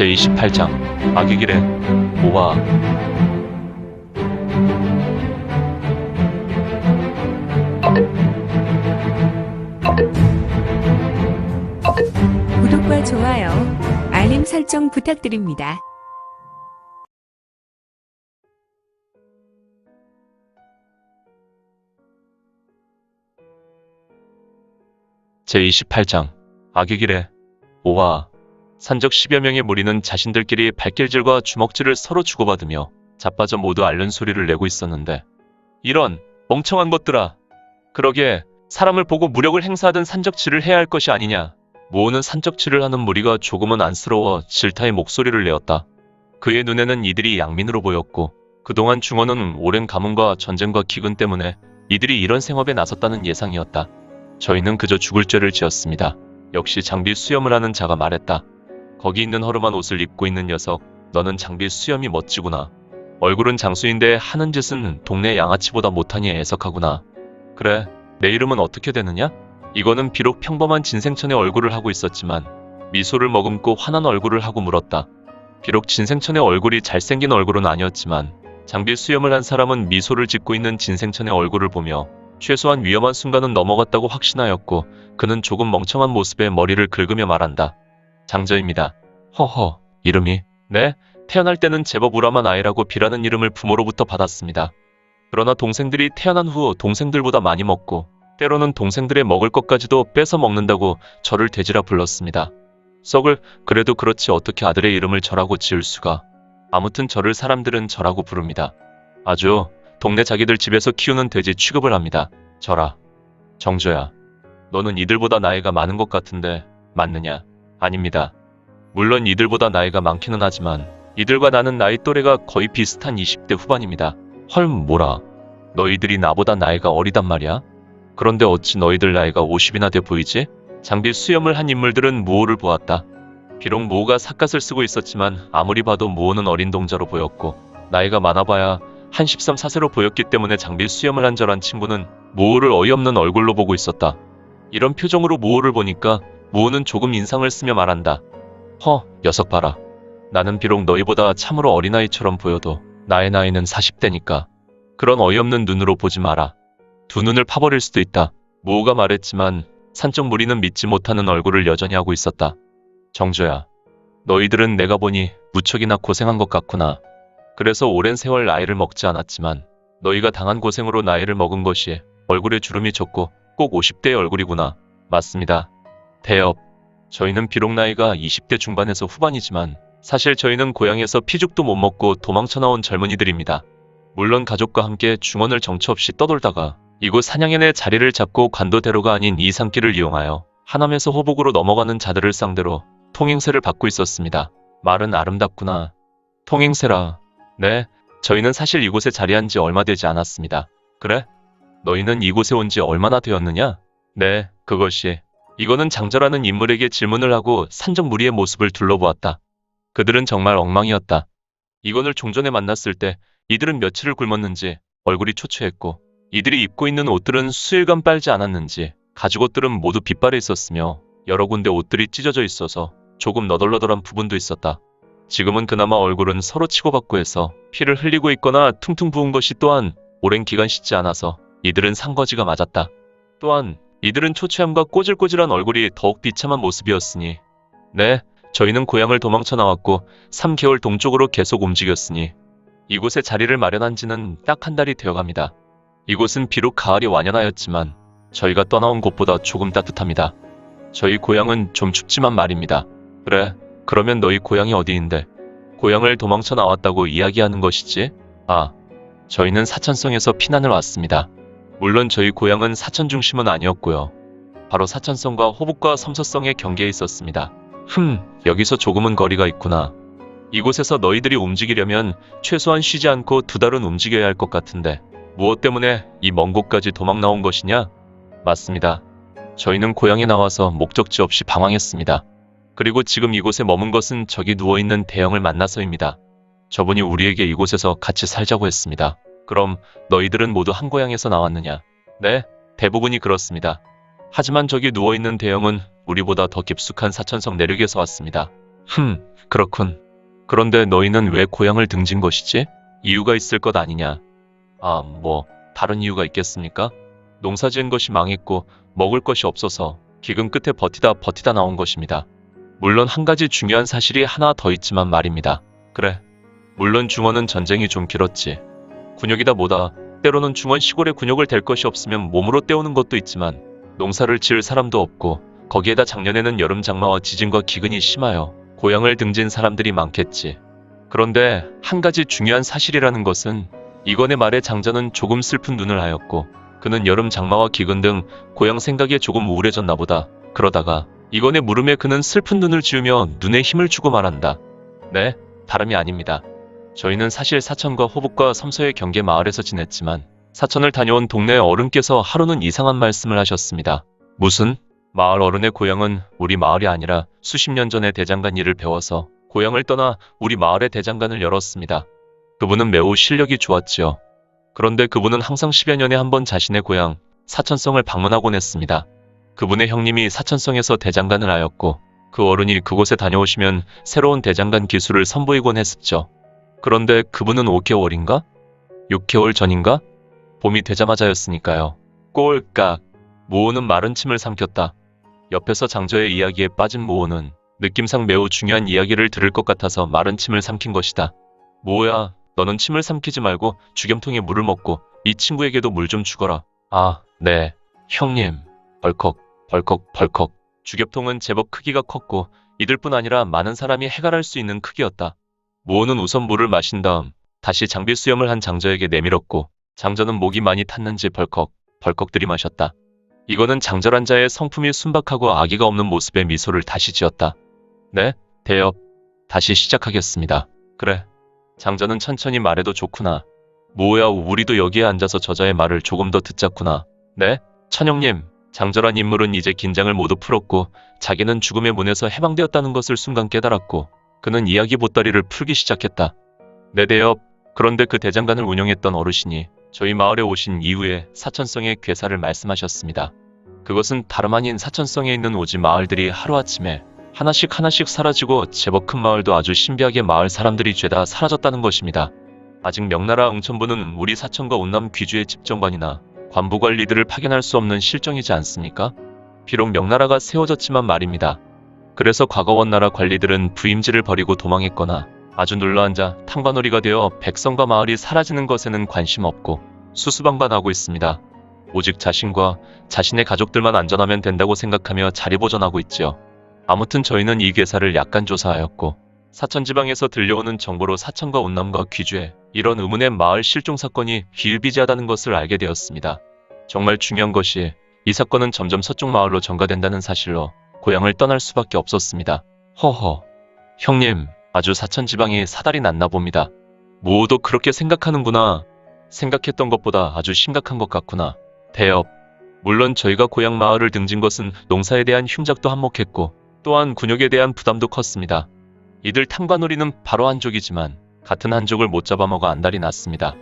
제28장 악의 길에 5화. 구독과 좋아요, 알림 설정 부탁드립니다. 제28장 악의 길에 5화. 산적 10여 명의 무리는 자신들끼리 발길질과 주먹질을 서로 주고받으며 자빠져 모두 앓는 소리를 내고 있었는데, 이런 멍청한 것들아, 그러게 사람을 보고 무력을 행사하든 산적질을 해야 할 것이 아니냐. 모호는 산적질을 하는 무리가 조금은 안쓰러워 질타의 목소리를 내었다. 그의 눈에는 이들이 양민으로 보였고, 그동안 중원은 오랜 가뭄과 전쟁과 기근 때문에 이들이 이런 생업에 나섰다는 예상이었다. 저희는 그저 죽을 죄를 지었습니다. 역시 장비 수염을 하는 자가 말했다. 거기 있는 허름한 옷을 입고 있는 녀석, 너는 장비 수염이 멋지구나. 얼굴은 장수인데 하는 짓은 동네 양아치보다 못하니 애석하구나. 그래, 내 이름은 어떻게 되느냐? 이거는 비록 평범한 진생천의 얼굴을 하고 있었지만 미소를 머금고 환한 얼굴을 하고 물었다. 비록 진생천의 얼굴이 잘생긴 얼굴은 아니었지만 장비 수염을 한 사람은 미소를 짓고 있는 진생천의 얼굴을 보며 최소한 위험한 순간은 넘어갔다고 확신하였고, 그는 조금 멍청한 모습에 머리를 긁으며 말한다. 장저입니다. 허허, 이름이? 네, 태어날 때는 제법 우람한 아이라고 비라는 이름을 부모로부터 받았습니다. 그러나 동생들이 태어난 후 동생들보다 많이 먹고 때로는 동생들의 먹을 것까지도 뺏어 먹는다고 저를 돼지라 불렀습니다. 썩을, 그래도 그렇지 어떻게 아들의 이름을 저라고 지을 수가. 아무튼 저를 사람들은 저라고 부릅니다. 아주 동네 자기들 집에서 키우는 돼지 취급을 합니다. 저라. 정조야, 너는 이들보다 나이가 많은 것 같은데 맞느냐? 아닙니다. 물론 이들보다 나이가 많기는 하지만 이들과 나는 나이 또래가 거의 비슷한 20대 후반입니다. 헐, 뭐라. 너희들이 나보다 나이가 어리단 말이야? 그런데 어찌 너희들 나이가 50이나 돼 보이지? 장비 수염을 한 인물들은 무호를 보았다. 비록 무호가 삿갓을 쓰고 있었지만 아무리 봐도 무호는 어린 동자로 보였고, 나이가 많아봐야 한 13, 14세로 보였기 때문에 장비 수염을 한 저란 친구는 무호를 어이없는 얼굴로 보고 있었다. 이런 표정으로 무호를 보니까 무호는 조금 인상을 쓰며 말한다. 허, 녀석 봐라. 나는 비록 너희보다 참으로 어린아이처럼 보여도 나의 나이는 40대니까 그런 어이없는 눈으로 보지 마라. 두 눈을 파버릴 수도 있다. 무호가 말했지만 산적 무리는 믿지 못하는 얼굴을 여전히 하고 있었다. 정조야, 너희들은 내가 보니 무척이나 고생한 것 같구나. 그래서 오랜 세월 나이를 먹지 않았지만 너희가 당한 고생으로 나이를 먹은 것이 얼굴에 주름이 졌고 꼭 50대의 얼굴이구나. 맞습니다. 대엽, 저희는 비록 나이가 20대 중반에서 후반이지만 사실 저희는 고향에서 피죽도 못 먹고 도망쳐 나온 젊은이들입니다. 물론 가족과 함께 중원을 정처 없이 떠돌다가 이곳 산양현의 자리를 잡고 관도대로가 아닌 이 산길을 이용하여 하남에서 호북으로 넘어가는 자들을 상대로 통행세를 받고 있었습니다. 말은 아름답구나. 통행세라. 네, 저희는 사실 이곳에 자리한 지 얼마 되지 않았습니다. 그래? 너희는 이곳에 온 지 얼마나 되었느냐? 네, 그것이. 이거는 장저라는 인물에게 질문을 하고 산적 무리의 모습을 둘러보았다. 그들은 정말 엉망이었다. 이건을 종전에 만났을 때 이들은 며칠을 굶었는지 얼굴이 초췌했고, 이들이 입고 있는 옷들은 수일간 빨지 않았는지 가죽옷들은 모두 빛발해 있었으며 여러 군데 옷들이 찢어져 있어서 조금 너덜너덜한 부분도 있었다. 지금은 그나마 얼굴은 서로 치고받고 해서 피를 흘리고 있거나 퉁퉁 부은 것이 또한 오랜 기간 씻지 않아서 이들은 상거지가 맞았다. 또한 이들은 초췌함과 꼬질꼬질한 얼굴이 더욱 비참한 모습이었으니, 네, 저희는 고향을 도망쳐 나왔고 3개월 동쪽으로 계속 움직였으니 이곳에 자리를 마련한 지는 딱 한 달이 되어갑니다. 이곳은 비록 가을이 완연하였지만 저희가 떠나온 곳보다 조금 따뜻합니다. 저희 고향은 좀 춥지만 말입니다. 그래, 그러면 너희 고향이 어디인데? 고향을 도망쳐 나왔다고 이야기하는 것이지? 아, 저희는 사천성에서 피난을 왔습니다. 물론 저희 고향은 사천 중심은 아니었고요. 바로 사천성과 호북과 섬서성의 경계에 있었습니다. 여기서 조금은 거리가 있구나. 이곳에서 너희들이 움직이려면 최소한 쉬지 않고 2달은 움직여야 할 것 같은데 무엇 때문에 이 먼 곳까지 도망 나온 것이냐? 맞습니다. 저희는 고향에 나와서 목적지 없이 방황했습니다. 그리고 지금 이곳에 머문 것은 저기 누워있는 대형을 만나서입니다. 저분이 우리에게 이곳에서 같이 살자고 했습니다. 그럼 너희들은 모두 한 고향에서 나왔느냐? 네, 대부분이 그렇습니다. 하지만 저기 누워있는 대형은 우리보다 더 깊숙한 사천성 내륙에서 왔습니다. 그렇군. 그런데 너희는 왜 고향을 등진 것이지? 이유가 있을 것 아니냐? 아, 뭐 다른 이유가 있겠습니까? 농사 지은 것이 망했고 먹을 것이 없어서 기근 끝에 버티다 나온 것입니다. 물론 한 가지 중요한 사실이 하나 더 있지만 말입니다. 그래. 물론 중원은 전쟁이 좀 길었지. 군역이다 뭐다. 때로는 중원 시골에 군역을 댈 것이 없으면 몸으로 때우는 것도 있지만 농사를 지을 사람도 없고 거기에다 작년에는 여름 장마와 지진과 기근이 심하여 고향을 등진 사람들이 많겠지. 그런데 한 가지 중요한 사실이라는 것은 이건의 말에 장자는 조금 슬픈 눈을 하였고 그는 여름 장마와 기근 등 고향 생각에 조금 우울해졌나 보다. 그러다가 이건의 물음에 그는 슬픈 눈을 지으며 눈에 힘을 주고 말한다. 네, 다름이 아닙니다. 저희는 사실 사천과 호북과 섬서의 경계 마을에서 지냈지만 사천을 다녀온 동네 어른께서 하루는 이상한 말씀을 하셨습니다. 무슨? 마을 어른의 고향은 우리 마을이 아니라 수십 년 전에 대장간 일을 배워서 고향을 떠나 우리 마을에 대장간을 열었습니다. 그분은 매우 실력이 좋았지요. 그런데 그분은 항상 10여 년에 한 번 자신의 고향 사천성을 방문하곤 했습니다. 그분의 형님이 사천성에서 대장간을 하였고 그 어른이 그곳에 다녀오시면 새로운 대장간 기술을 선보이곤 했었죠. 그런데 그분은 5개월인가? 6개월 전인가? 봄이 되자마자였으니까요. 꼴깍. 모호는 마른 침을 삼켰다. 옆에서 장저의 이야기에 빠진 모호는 느낌상 매우 중요한 이야기를 들을 것 같아서 마른 침을 삼킨 것이다. 모호야, 너는 침을 삼키지 말고 주겸통에 물을 먹고 이 친구에게도 물 좀 주거라. 아, 네. 형님. 벌컥, 벌컥, 벌컥. 주겹통은 제법 크기가 컸고 이들뿐 아니라 많은 사람이 해갈할 수 있는 크기였다. 모호는 우선 물을 마신 다음 다시 장비 수염을 한 장저에게 내밀었고 장저는 목이 많이 탔는지 벌컥, 벌컥 들이마셨다. 이거는 장절한 자의 성품이 순박하고 아기가 없는 모습에 미소를 다시 지었다. 네, 대엽. 다시 시작하겠습니다. 그래. 장저는 천천히 말해도 좋구나. 모호야, 우리도 여기에 앉아서 저자의 말을 조금 더 듣자꾸나. 네, 천영님. 장절한 인물은 이제 긴장을 모두 풀었고 자기는 죽음의 문에서 해방되었다는 것을 순간 깨달았고 그는 이야기 보따리를 풀기 시작했다. 네, 대엽. 그런데 그 대장간을 운영했던 어르신이 저희 마을에 오신 이후에 사천성의 괴사를 말씀하셨습니다. 그것은 다름 아닌 사천성에 있는 오지 마을들이 하루아침에 하나씩 사라지고 제법 큰 마을도 아주 신비하게 마을 사람들이 죄다 사라졌다는 것입니다. 아직 명나라 응천부는 우리 사천과 운남 귀주의 집정관이나 관부 관리들을 파견할 수 없는 실정이지 않습니까? 비록 명나라가 세워졌지만 말입니다. 그래서 과거 원나라 관리들은 부임지를 버리고 도망했거나 아주 눌러앉아 탕과놀이가 되어 백성과 마을이 사라지는 것에는 관심 없고 수수방관하고 있습니다. 오직 자신과 자신의 가족들만 안전하면 된다고 생각하며 자리보전하고 있지요. 아무튼 저희는 이 괴사를 약간 조사하였고 사천지방에서 들려오는 정보로 사천과 운남과 귀주에 이런 의문의 마을 실종 사건이 비일비재하다는 것을 알게 되었습니다. 정말 중요한 것이 이 사건은 점점 서쪽 마을로 전가된다는 사실로 고향을 떠날 수밖에 없었습니다. 허허. 형님, 아주 사천지방이 사달이 났나 봅니다. 모두 그렇게 생각하는구나. 생각했던 것보다 아주 심각한 것 같구나. 대엽. 물론 저희가 고향 마을을 등진 것은 농사에 대한 흉작도 한몫했고 또한 군역에 대한 부담도 컸습니다. 이들 탕과놀이는 바로 한족이지만 같은 한족을 못 잡아먹어 안달이 났습니다.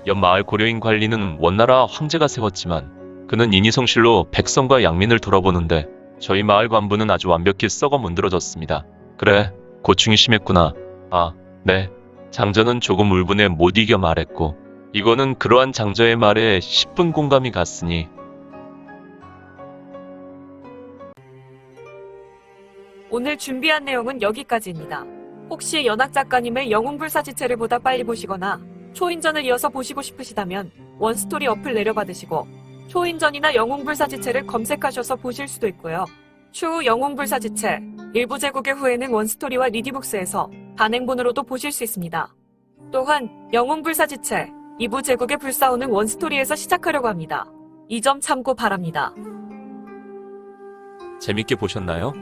옆 마을 고려인 관리는 원나라 황제가 세웠지만 그는 인의성실로 백성과 양민을 돌아보는데 저희 마을 관부는 아주 완벽히 썩어 문드러졌습니다. 그래, 고충이 심했구나. 아, 네. 장저는 조금 울분에 못 이겨 말했고 이거는 그러한 장저의 말에 10분 공감이 갔으니 오늘 준비한 내용은 여기까지입니다. 혹시 연학 작가님의 영웅불사지체를 보다 빨리 보시거나 초인전을 이어서 보시고 싶으시다면 원스토리 어플 내려받으시고 초인전이나 영웅불사지체를 검색하셔서 보실 수도 있고요. 추후 영웅불사지체 일부 제국의 후에는 원스토리와 리디북스에서 단행본으로도 보실 수 있습니다. 또한 영웅불사지체 2부 제국의 불사오는 원스토리에서 시작하려고 합니다. 이 점 참고 바랍니다. 재밌게 보셨나요?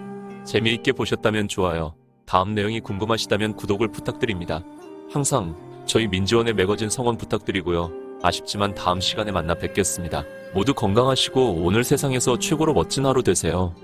재미있게 보셨다면 좋아요. 다음 내용이 궁금하시다면 구독을 부탁드립니다. 항상 저희 민지원의 매거진 성원 부탁드리고요. 아쉽지만 다음 시간에 만나 뵙겠습니다. 모두 건강하시고 오늘 세상에서 최고로 멋진 하루 되세요.